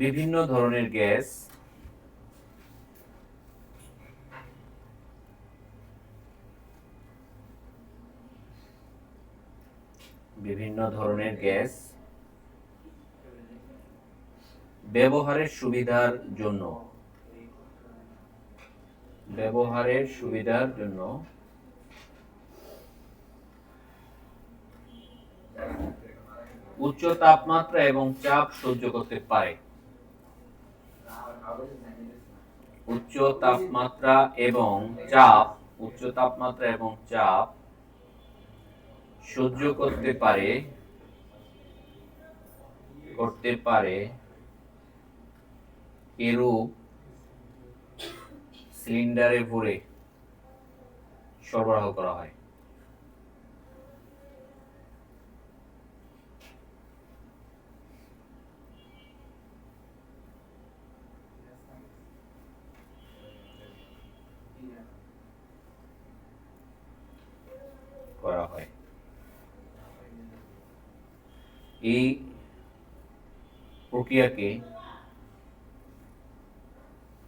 বিভিন্ন ধরনের গ্যাস ব্যবহারের সুবিধার জন্য উচ্চ তাপমাত্রা এবং চাপ সহ্য করতে পারে। উচ্চ তাপমাত্রা এবং চাপ সহ্য করতে পারে এরূপ সিলিন্ডারে ভরে সরবরাহ করা হয়। এই প্রক্রিয়াকে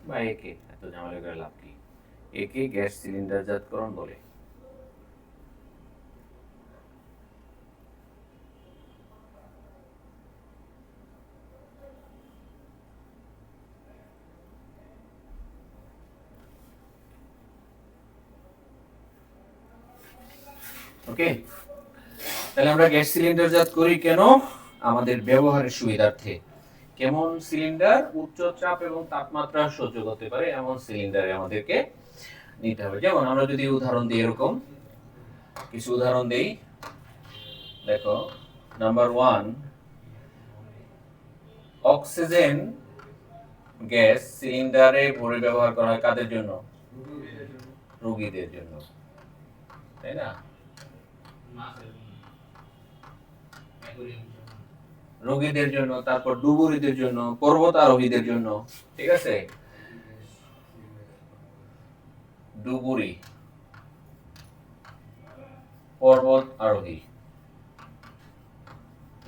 বা একে এত ঝামেলা করে লাভ কি, একে গ্যাস সিলিন্ডারজাতকরণ বলে। ওকে, তাহলে আমরা গ্যাস সিলিন্ডারজাত করি কেন? আমাদের ব্যবহারের সুবিধার্থে। কেমন সিলিন্ডার উচ্চ চাপ এবং তাপমাত্রা সহ্য করতে পারে এমন সিলিন্ডারে আমাদেরকে নিতে হবে। যেমন আমরা যদি উদাহরণ দিই, এরকম কিছু উদাহরণ দেই। দেখো, নাম্বার 1, অক্সিজেন গ্যাস সিলিন্ডারে ভরে ব্যবহার করা হয় কাদের জন্য? রোগীদের জন্য, তাই না? রোগীদের জন্য, তারপর ডুবুরিদের জন্য, পর্বতারোহীদের জন্য। ঠিক আছে, ডুবুরি, পর্বত আরোহী,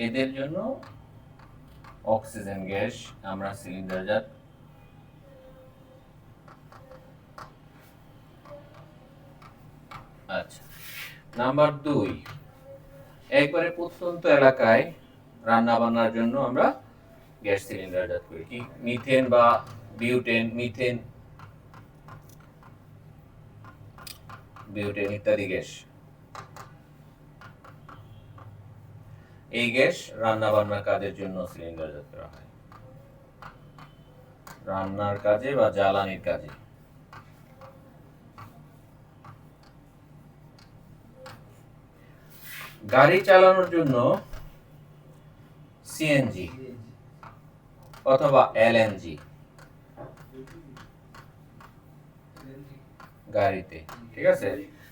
এদের জন্য অক্সিজেন গ্যাস আমরা সিলিন্ডারজাত। আচ্ছা, নাম্বার 2, একবারে প্রত্যন্ত এলাকায় রান্না বান্নার জন্য আমরা গ্যাস সিলিন্ডারজাত করি। কি? মিথেন বা বিউটেন, ইত্যাদি গ্যাস। এই গ্যাস রান্না বান্নার কাজের জন্য সিলিন্ডারজাত করা হয়, রান্নার কাজে বা জ্বালানির কাজে। গাড়ি চালানোর জন্য সিএনজি অথবা এলএনজি গাড়িতে। ঠিক আছে,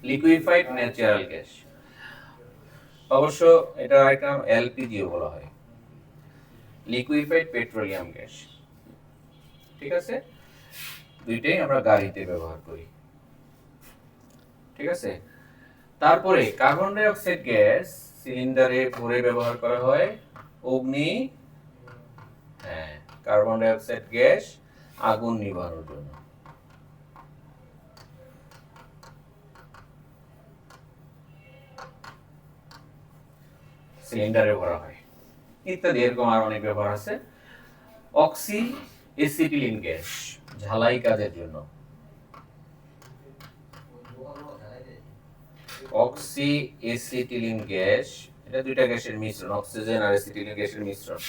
লিকুইফাইড ন্যাচারাল গ্যাস। অবশ্য এটা একটা এলপিজিও বলা হয়, লিকুইফাইড পেট্রোলিয়াম গ্যাস। ঠিক আছে, দুইটাই আমরা গাড়িতে ব্যবহার করি। ঠিক আছে, তারপরে কার্বন ডাই অক্সাইড গ্যাস সিলিন্ডারে ভরে ব্যবহার করা হয় অগ্নি, কার্বন ডাই অক্সাইড গ্যাস আগুন নিভানোর জন্য। সিলিন্ডারে ভরা হয় ইত্যাদি, এরকম আর অনেক ব্যবহার আছে। অক্সি এসিটিলিন গ্যাস ঝালাই কাজের জন্য। অক্সি এসিটিলিন গ্যাস, এটা দুইটা গ্যাসের মিশ্রণ, অক্সিজেন আর এসিটিলিন গ্যাসের মিশ্রণ।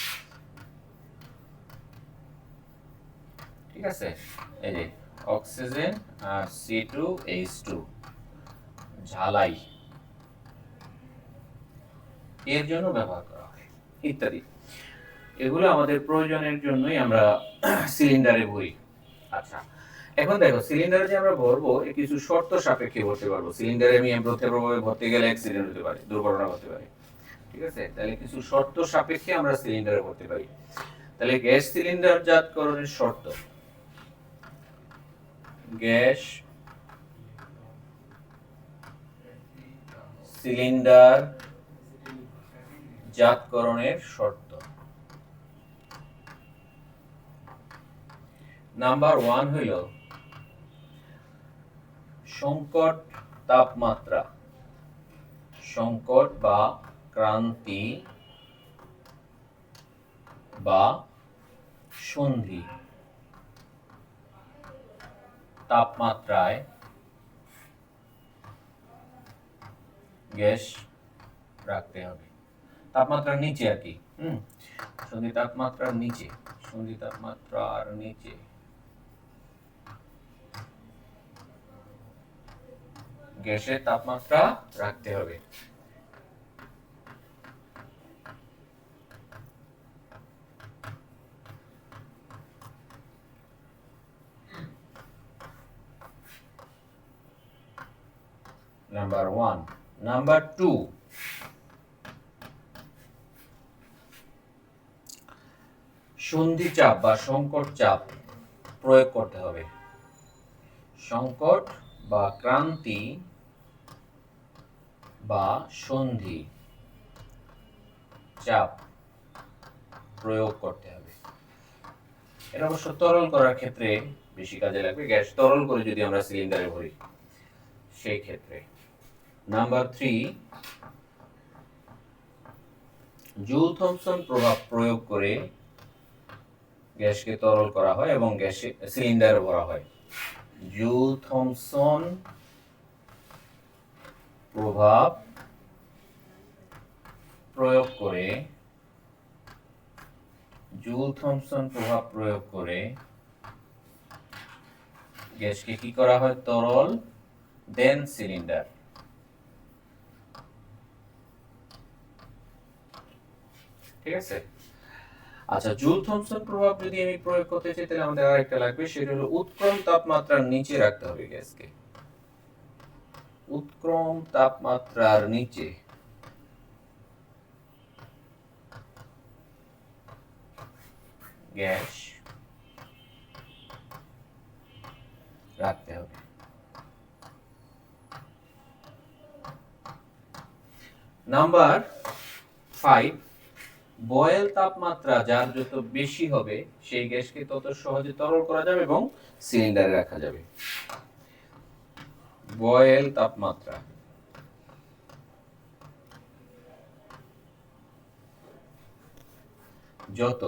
ঠিক আছে, এই যে অক্সিজেন আর C2H2 ঝালাই, এর জন্য ব্যবহার করা হয় ইত্যাদি। এগুলো আমাদের প্রয়োজনের জন্যই আমরা সিলিন্ডারে ভরি। আচ্ছা, এখন দেখো, সিলিন্ডারে যে আমরা ভরবো কিছু শর্ত সাপেক্ষে ভরতে পারবো। সিলিন্ডারে আমি প্রভাবে ভরতে গেলে অ্যাক্সিডেন্ট হতে পারে, দুর্ঘটনা হতে পারে। ঠিক আছে, তাহলে কিছু শর্ত সাপেক্ষে আমরা সিলিন্ডারে ভরতে পারি। তাহলে গ্যাস সিলিন্ডারজাতকরণের শর্ত: গ্যাস সিলিন্ডারজাতকরণের শর্ত। নাম্বার 1 হইল সংকট তাপমাত্রা, সংকট বা ক্রান্তি বা সন্ধি তাপমাত্রায় গ্যাস রাখতে হবে। তাপমাত্রার নিচে আর কি, সন্ধি তাপমাত্রার নিচে, সন্ধি তাপমাত্রার নিচে গ্যাসের তাপমাত্রা রাখতে হবে। নাম্বার 1। নাম্বার 2, সন্ধি চাপ বা সংকট চাপ প্রয়োগ করতে হবে। সংকট বা ক্রান্তি বা সন্ধি চাপ প্রয়োগ করতে হবে। এটা অবশ্য তরল করার ক্ষেত্রে বেশি কাজে লাগবে। গ্যাস তরল করে যদি আমরা সিলিন্ডারে ভরি সেই ক্ষেত্রে। নাম্বার 3, জুল থমসন প্রভাব প্রয়োগ করে গ্যাসকে তরল করা হয় এবং গ্যাসে সিলিন্ডারে ভরা হয়। জুল থমসন প্রভাব প্রয়োগ করে, জুল থমসন প্রভাব প্রয়োগ করে গ্যাসকে কি করা হয়? তরল, দেন সিলিন্ডার। ঠিক আছে। আচ্ছা, জুল থমসন প্রভাব যদি আমি প্রয়োগ করতে চাই তাহলে আমাদের আরেকটা লাগবে, সেটা হলো উৎক্রম তাপমাত্রার নিচে রাখতে হবে গ্যাসকে। উৎক্রম তাপমাত্রার নিচে গ্যাস রাখতে হবে। নাম্বার 5, বয়েল তাপমাত্রা যার যত বেশি হবে সেই গ্যাসকে তত সহজে তরল করা যাবে এবং সিলিন্ডারে রাখা যাবে। বয়েল তাপমাত্রা যত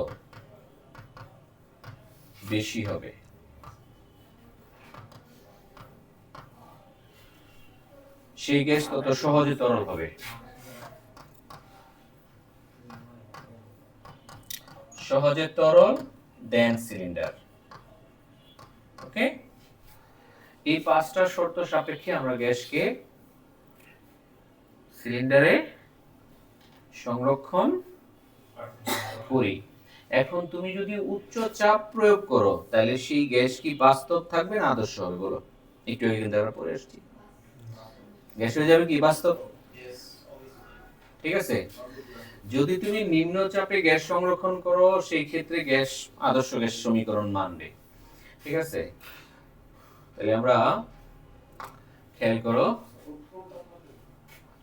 বেশি হবে সেই গ্যাস তত সহজে তরল হবে। সহজে তরল, দেন সিলিন্ডার। ওকে, এই 5টা শর্ত সাপেক্ষে আমরা গ্যাসকে সিলিন্ডারে সংরক্ষণ করি। এখন তুমি যদি উচ্চ চাপ প্রয়োগ করো তাহলে সেই গ্যাস কি বাস্তব থাকবে না আদর্শ হবে? বলো। একটু আগে কিন্তু আমরা পড়ে আসছি, গ্যাস হয়ে যাবে কি বাস্তব? ঠিক আছে। যদি তুমি নিম্ন চাপে গ্যাস সংরক্ষণ করো সেই ক্ষেত্রে গ্যাস আদর্শ গ্যাস সমীকরণ মানবে। ঠিক আছে, তাহলে আমরা খেয়াল করো,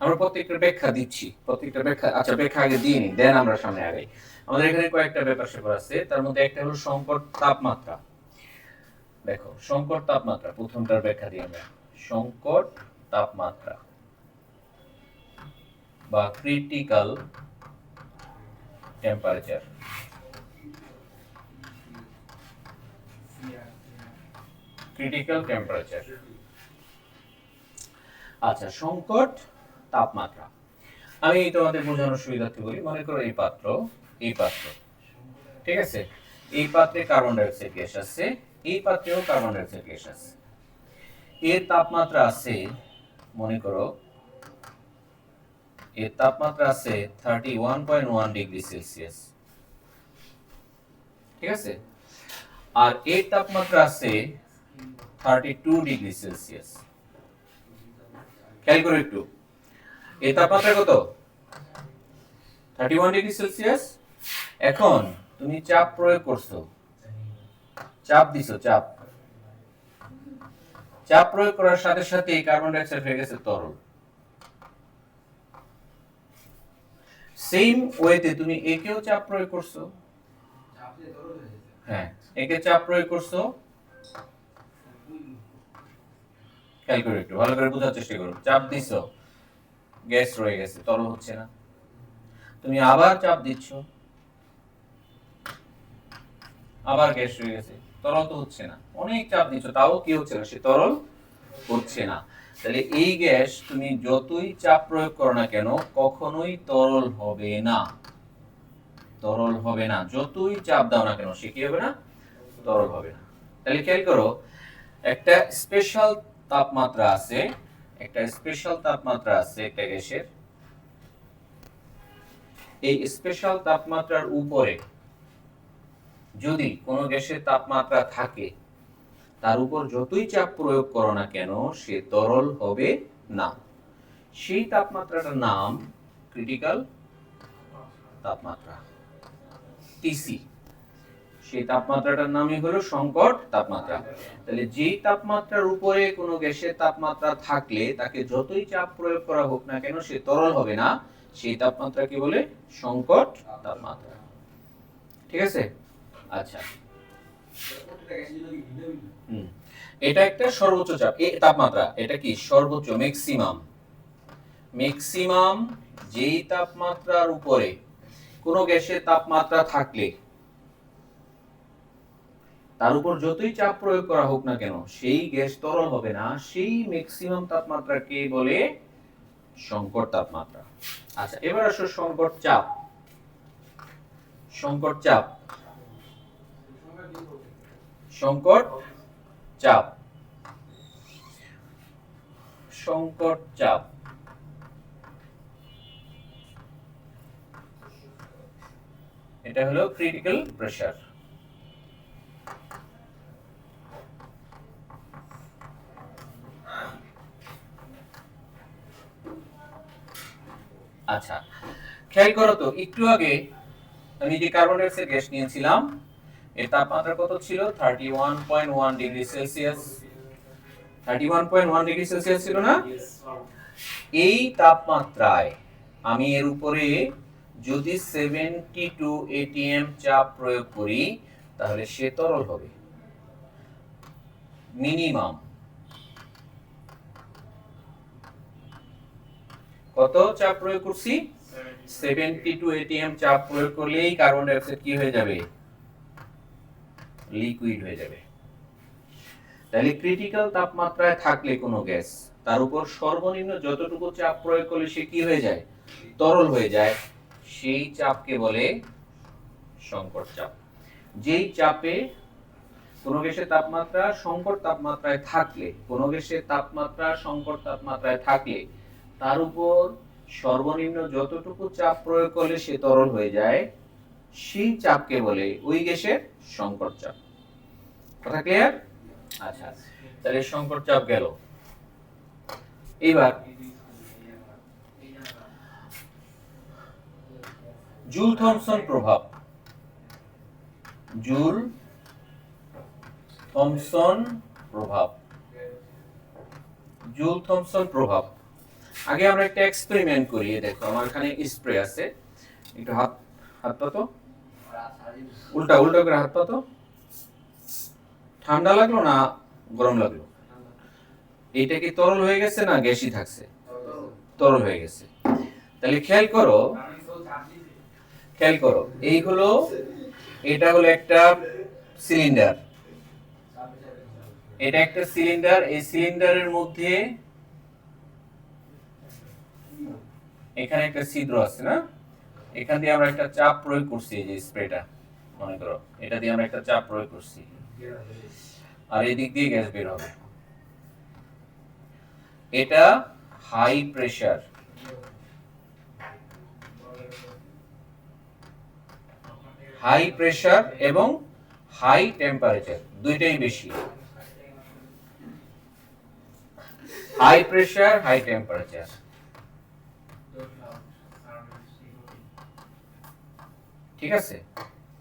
আমরা প্রত্যেকটা ব্যাখ্যা দিচ্ছি, প্রত্যেকটা ব্যাখ্যা। আচ্ছা, ব্যাখ্যা আগে দিয়ে নিই, দেন আমরা সামনে আগাই। আমাদের এখানে কয়েকটা ব্যাপার স্যাপার আছে, তার মধ্যে একটা হলো সংকট তাপমাত্রা। দেখো, সংকট তাপমাত্রা, প্রথমটার ব্যাখ্যা দিই আমরা। সংকট তাপমাত্রা বা ক্রিটিক্যাল টেম্পারেচার। Critical temperature. আচ্ছা, সংকট তাপমাত্রা আমি তোমাদের বোঝানোর সুবিধার্থে বলি। মনে করো এই পাত্র, এই পাত্র, ঠিক আছে, এই পাত্রে কার্বন ডাই অক্সাইড গ্যাস আছে, এই পাত্রেও কার্বন ডাই অক্সাইড গ্যাস আছে। এর তাপমাত্রা আছে, মনে করো এর তাপমাত্রা আছে 31.1 ডিগ্রি সেলসিয়াস। ঠিক আছে, আর এর তাপমাত্রা আছে 32 ডিগ্রি সেলসিয়াস। খেয়াল করো একটু, এর তাপমাত্রা কত? 31 ডিগ্রি সেলসিয়াস। এখন তুমি চাপ প্রয়োগ করছো, চাপ দিছো, চাপ চাপ প্রয়োগ করার সাথে সাথে কার্বন ডাই অক্সাইড হয়ে গেছে তরল। সেম ওয়েতে তুমি একেও চাপ প্রয়োগ করছো, হ্যাঁ, একে চাপ প্রয়োগ করছো, খেয়াল করে একটু ভালো করে বোঝার চেষ্টা করো। চাপ দিছো, গ্যাস রয়ে গেছে, তরল হচ্ছে না। তুমি আবার চাপ দিচ্ছ, আবার গ্যাস রয়ে গেছে, তরল তো হচ্ছে না। অনেক চাপ দিচ্ছ, তাও কি হচ্ছে না, সে তরল হচ্ছে না। তাহলে এই গ্যাস তুমি যতই চাপ প্রয়োগ করো না কেন কখনোই তরল হবে না, তরল হবে না। যতই চাপ দাও না কেন সে কি হবে না, তরল হবে না। তাহলে খেয়াল করো, একটা স্পেশাল তাপমাত্রা আছে, একটা স্পেশাল তাপমাত্রা আছে একটা গ্যাসের। এই স্পেশাল তাপমাত্রার উপরে যদি কোনো গ্যাসের তাপমাত্রা থাকে, তার উপর যতই চাপ প্রয়োগ করো না কেন সে তরল হবে না। সেই তাপমাত্রাটার নাম ক্রিটিক্যাল তাপমাত্রা, টিসি। সেই তাপমাত্রাটার নামই হলো সংকট তাপমাত্রা। তাহলে যেই তাপমাত্রার উপরে কোনো গ্যাসের তাপমাত্রা থাকলে তাকে যতই চাপ প্রয়োগ করা হোক না কেন সে তরল হবে না, সেই তাপমাত্রাকে বলে সংকট তাপমাত্রা। ঠিক আছে? আচ্ছা, এটা একটা সর্বোচ্চ চাপ, এই তাপমাত্রা, এটা কি সর্বোচ্চ, ম্যাক্সিমাম। ম্যাক্সিমাম যেই তাপমাত্রার উপরে কোনো গ্যাসের তাপমাত্রা থাকলে তার উপর যতই চাপ প্রয়োগ করা হোক না কেন সেই গ্যাস তরল হবে না, সেই ম্যাক্সিমাম তাপমাত্রাকে বলে সংকট তাপমাত্রা। আচ্ছা, এবার আসো সংকট চাপ। সংকট চাপ, সংকট চাপ, সংকট চাপ, এটা হলো ক্রিটিক্যাল প্রেসার। আচ্ছা, খেয়াল করো তো, একটু আগে আমি যে কার্বন ডাই অক্সাইড গ্যাস নিয়েছিলাম এর তাপমাত্রা কত ছিল, 31.1 ডিগ্রি সেলসিয়াস। 31.1 ডিগ্রি সেলসিয়াস ছিল না? এই তাপমাত্রায় আমি এর উপরে যদি 72 atm চাপ প্রয়োগ করি তাহলে সে তরল হবে। মিনিমাম কত চাপ প্রয়োগ করছি, 72 atm চাপ প্রয়োগ করলেই কার্বন ডাই অক্সাইড কি হয়ে যাবে, লিকুইড হয়ে যাবে। তাহলে ক্রিটিক্যাল তাপমাত্রায় থাকলে কোনো গ্যাস তার উপর সর্বনিম্ন যতটুকু চাপ প্রয়োগ করলে সে কি হয়ে যায়, তরল হয়ে যায়, সেই চাপকে বলে সংকট চাপ। যেই চাপে কোনো গ্যাসের তাপমাত্রা সংকট তাপমাত্রায় থাকলে, কোনো গ্যাসের তাপমাত্রা সংকট তাপমাত্রায় থাকলে তার উপর সর্বনিম্ন যতটুকু চাপ প্রয়োগ করলে সে তরল হয়ে যায়, সেই চাপকে বলে ওই গ্যাসের সংকট চাপ। কথা ক্লিয়ার? আচ্ছা, তাহলে সংকট চাপ গেল। এবার জুল থমসন প্রভাব, জুল থমসন প্রভাব, জুল থমসন প্রভাব। আগে আমরা একটা এক্সপেরিমেন্ট করি। দেখো আমার এখানে স্প্রে আছে, একটু হাত হাত পাতো, উল্টা উল্টা করে হাত পাতো। ঠান্ডা লাগলো না গরম লাগলো? এইটা কি তরল হয়ে গেছে না গ্যাসই থাকছে? তরল হয়ে গেছে। তাহলে খেয়াল করো, খেয়াল করো, এই হলো, এটা হলো একটা সিলিন্ডার, এটা একটা সিলিন্ডার। এই সিলিন্ডারের মধ্যে এখানে একটা ছিদ্র আছে না, এখান দিয়ে আমরা একটা চাপ প্রয়োগ করছি, এই যে স্প্রেটা মনে করো, এটা দিয়ে আমরা একটা চাপ প্রয়োগ করছি, আর এই দিক দিয়ে গ্যাস বের হবে। এটা হাই প্রেসার, হাই প্রেসার এবং হাই টেম্পারেচার, দুইটাই বেশি। High pressure, high temperature. ঠিক আছে?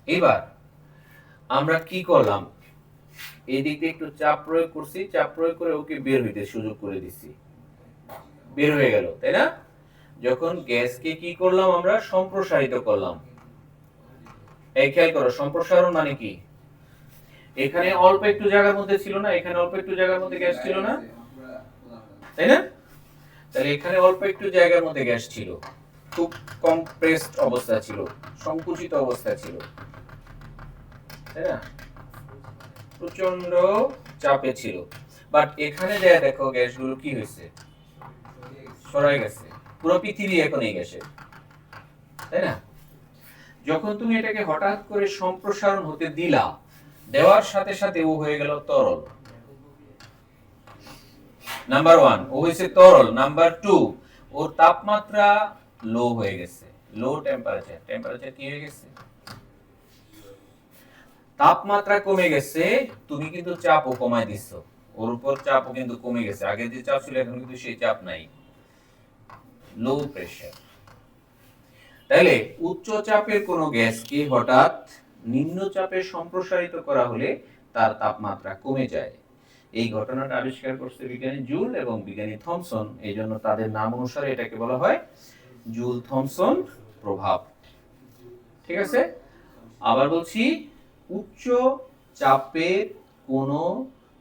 এবার আমরা কি করলাম, এই দিকে একটু চাপ প্রয়োগ করছি, চাপ প্রয়োগ করে ওকে বের হইতে সুযোগ করে দিছি, বের হয়ে গেল, তাই না? যখন গ্যাসকে কি করলাম, আমরা সম্প্রসারিত করলাম। এই খেয়াল করো, সম্প্রসারণ মানে কি, এখানে অল্প একটু জায়গার মধ্যে ছিল না, এখানে অল্প একটু জায়গার মধ্যে গ্যাস ছিল না, তাই না? তাহলে এখানে অল্প একটু জায়গার মধ্যে গ্যাস ছিল, খুব কম্প্রেসড অবস্থা ছিল, সংকুচিত অবস্থা ছিল, তাই না? প্রচন্ড চাপে ছিল। বাট এখানে যায় দেখো গ্যাসগুলো কি হয়েছে, সরাই গেছে। পুরো পৃথিবী এখন এই গ্যাসের, তাই না? যখন তুমি এটাকে হঠাৎ করে সম্প্রসারণ হতে দিলা, দেওয়ার সাথে সাথে ও হয়ে গেল তরল। নাম্বার 1 ও হইছে তরল। নাম্বার 2 ওর তাপমাত্রা লো হয়ে গেছে, লো টেম্পারেচার। টেম্পারেচার কি হয়ে গেছে? তাপমাত্রা কমে গেছে, তুমি কিন্তু চাপও কমায় দিছো, ওর উপর চাপও কিন্তু কমে গেছে। আগে যে চাপ ছিল এখন কিন্তু সেই চাপ নাই, লো প্রেসার। তাহলে উচ্চ চাপের কোনো গ্যাসকে হঠাৎ নিম্ন চাপে সম্প্রসারিত করা হলে তার তাপমাত্রা কমে যায়। এই ঘটনাটা আবিষ্কার করছে বিজ্ঞানী জুল এবং বিজ্ঞানী থমসন। এই জন্য তাদের নাম অনুসারে এটাকে বলা হয় জুল থমসন প্রভাব। ঠিক আছে, আবার বলছি, উচ্চ চাপের কোনো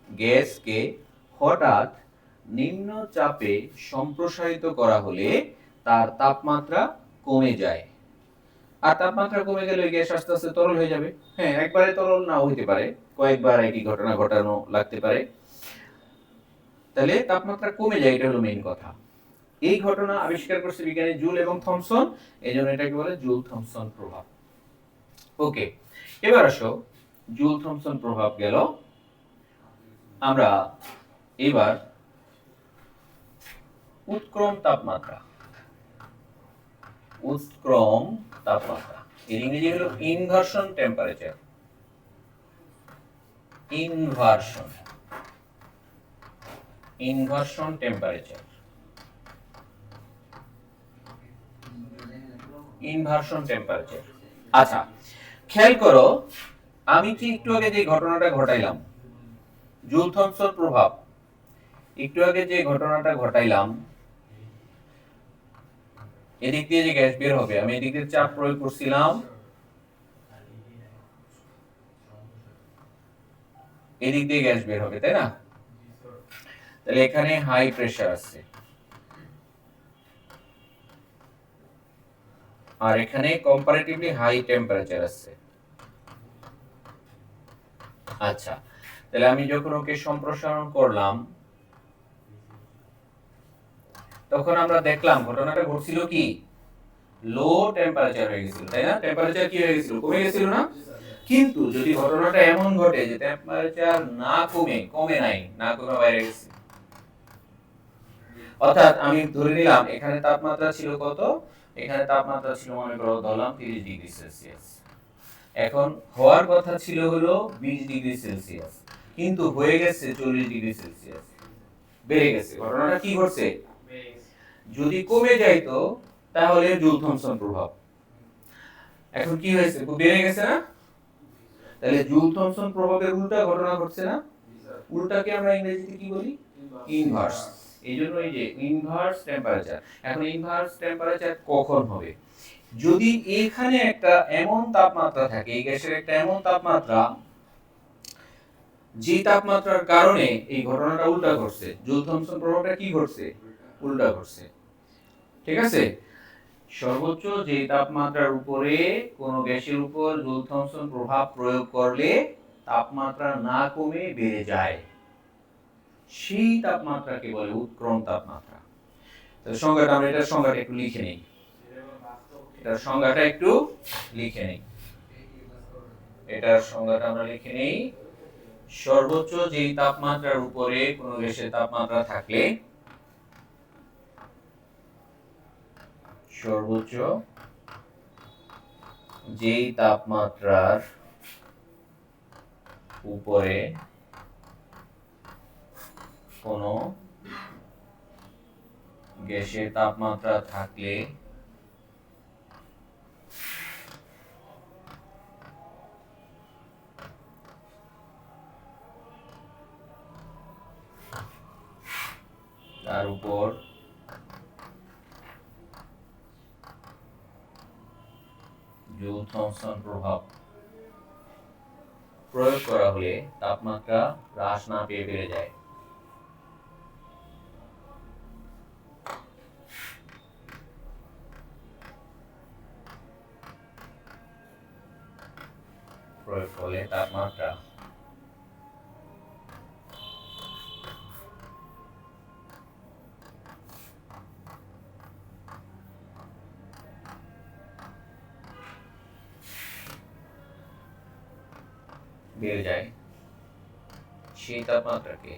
গ্যাসকে হঠাৎ নিম্ন চাপে সম্প্রসারিত করা হলে তার তাপমাত্রা কমে যায়। আর তাপমাত্রা কমে গেলে ওই গ্যাস আস্তে আস্তে তরল হয়ে যাবে। হ্যাঁ, একবারে তরল নাও হইতে পারে, কয়েকবার একই ঘটনা ঘটানো লাগতে পারে। তাহলে তাপমাত্রা কমে যায়, এটা হলো মেইন কথা। এই ঘটনা আবিষ্কার করছে বিজ্ঞানী জুল এবং থমসন, এই জন্য এটাকে বলে জুল থমসন প্রভাব। ওকে, এবার আসো, জুল থমসন প্রভাব গেল। আমরা এবার উৎক্রম তাপমাত্রা, উৎক্রম তাপমাত্রা এর ইংরেজি হলো inversion temperature. Inversion, inversion temperature, inversion temperature. আচ্ছা, খেয়াল করো, আমি কি একটু আগে যে ঘটনাটা ঘটাইলাম, জুল থমসন প্রভাব, একটু আগে যে ঘটনাটা ঘটাইলাম, এদিক দিয়ে যে গ্যাস বের হবে, আমি এদিক দিয়ে চাপ প্রয়োগ করছিলাম, এদিক দিয়ে গ্যাস বের হবে, তাই না? তাহলে এখানে হাই প্রেসার আছে, আর এখানে কম্পারেটিভলি হাই টেম্পারেচার আছে। আচ্ছা, তাহলে আমি যখন ওকে সম্প্রসারণ করলাম, তখন আমরা দেখলাম ঘটনাটা ঘটছিল কি, লো টেম্পারেচার হয়ে গেছিল, তাই না? টেম্পারেচার কি হয়ে গেছিল, কমে গেছিল না? কিন্তু যদি ঘটনাটা এমন ঘটে যে টেম্পারেচার না কমে, কমে নাই, না কমে বাইরে গেছে, অর্থাৎ আমি ধরে নিলাম এখানে তাপমাত্রা ছিল কত, এখানে তাপমাত্রা ছিল মনে করো ধরলাম 30 ডিগ্রি সেলসিয়াস, এখন হওয়ার কথা ছিল হলো 20 ডিগ্রি সেলসিয়াস, কিন্তু হয়ে গেছে 40 ডিগ্রি সেলসিয়াস, বেড়ে গেছে। ঘটনাটা কি ঘটছে? যদি কমে যাইতো তাহলে জুল থমসন প্রভাব। এখন কি হয়েছে, বেড়ে গেছে না? তাহলে জুল থমসন প্রভাবের উল্টা ঘটনা ঘটছে না? উল্টাকে আমরা ইংরেজিতে কি বলি? ইনভার্স। এইজন্য এই যে ইনভার্স টেম্পারেচার। এখন ইনভার্স টেম্পারেচার কখন হবে? যদি এখানে একটা এমন তাপমাত্রা থাকে, এই গ্যাসের একটা এমন তাপমাত্রা, যে তাপমাত্রার কারণে এই ঘটনাটা উল্টা ঘটছে, জুল থমসন প্রভাবটা কি ঘটছে? উল্টা ঘটছে। ঠিক আছে, সর্বোচ্চ যে তাপমাত্রার উপরে কোন গ্যাসের উপর জুল থমসন প্রভাব প্রয়োগ করলে তাপমাত্রা না কমে বেড়ে যায়, সেই তাপমাত্রাকে বলে উৎক্রম তাপমাত্রা। তো সংজ্ঞাটা আমরা, এটার সংজ্ঞাটা একটু লিখে নেই, এটার সংজ্ঞাটা একটু লিখে নেই, এটার সংজ্ঞাটা আমরা লিখে নেই। সর্বোচ্চ যেই তাপমাত্রার উপরে কোন গ্যাসের তাপমাত্রা থাকলে, সর্বোচ্চ যেই তাপমাত্রার উপরে কোন গ্যাসের তাপমাত্রা থাকলে তার উপর জুল থমসন প্রভাব প্রয়োগ করা হলে তাপমাত্রা হ্রাস না পেয়ে বেড়ে যায়। প্রয়োগ করলে তাপমাত্রা বেড়ে যায়, সেই তাপমাত্রাকে